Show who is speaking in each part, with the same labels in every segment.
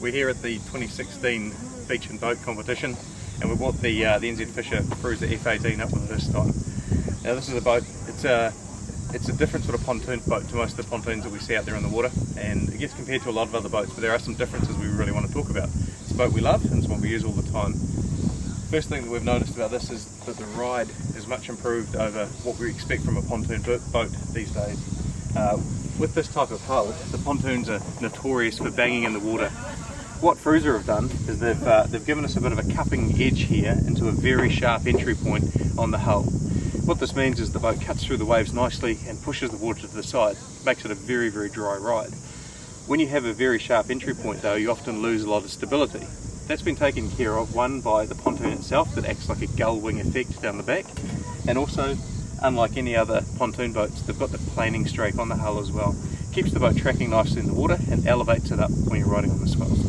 Speaker 1: We're here at the 2016 beach and boat competition, and we brought the NZFisher Frewza F18 up with us this time. Now this is a boat, it's a different sort of pontoon boat to most of the pontoons that we see out there in the water, and it gets compared to a lot of other boats, but there are some differences we really want to talk about. It's a boat we love and it's one we use all the time. First thing that we've noticed about this is that the ride is much improved over what we expect from a pontoon boat these days. With this type of hull, the pontoons are notorious for banging in the water. What Frewza have done is they've given us a bit of a cupping edge here into a very sharp entry point on the hull. What this means is the boat cuts through the waves nicely and pushes the water to the side, makes it a very, very dry ride. When you have a very sharp entry point though, you often lose a lot of stability. That's been taken care of, one by the pontoon itself that acts like a gull wing effect down the back, and also, unlike any other pontoon boats, they've got the planing strake on the hull as well. Keeps the boat tracking nicely in the water and elevates it up when you're riding on the swells.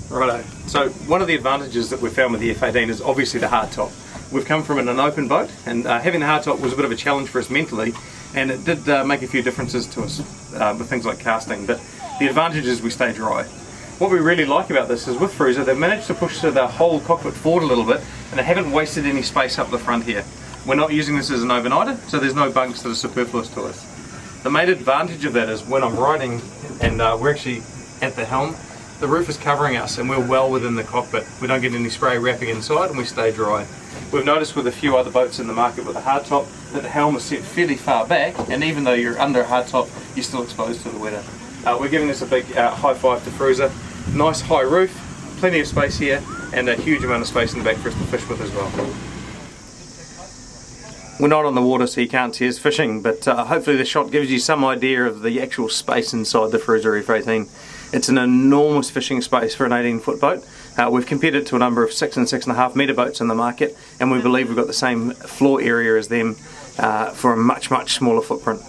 Speaker 1: Righto, so one of the advantages that we found with the F18 is obviously the hardtop. We've come from an open boat, and having the hardtop was a bit of a challenge for us mentally, and it did make a few differences to us with things like casting, but the advantage is we stay dry. What we really like about this is with Frewza, they've managed to push the whole cockpit forward a little bit, and they haven't wasted any space up the front here. We're not using this as an overnighter, so there's no bunks that are superfluous to us. The main advantage of that is when I'm riding and we're actually at the helm, the roof is covering us and we're well within the cockpit. We don't get any spray wrapping inside and we stay dry. We've noticed with a few other boats in the market with a hardtop that the helm is set fairly far back, and even though you're under a hardtop, you're still exposed to the weather. We're giving this a big high five to Frewza. Nice high roof, plenty of space here, and a huge amount of space in the back for us to fish with as well. We're not on the water so you can't see us fishing, but hopefully the shot gives you some idea of the actual space inside the Frewza F18. It's an enormous fishing space for an 18-foot boat. We've compared it to a number of 6 and 6.5 metre boats in the market, and we believe we've got the same floor area as them for a much, much smaller footprint.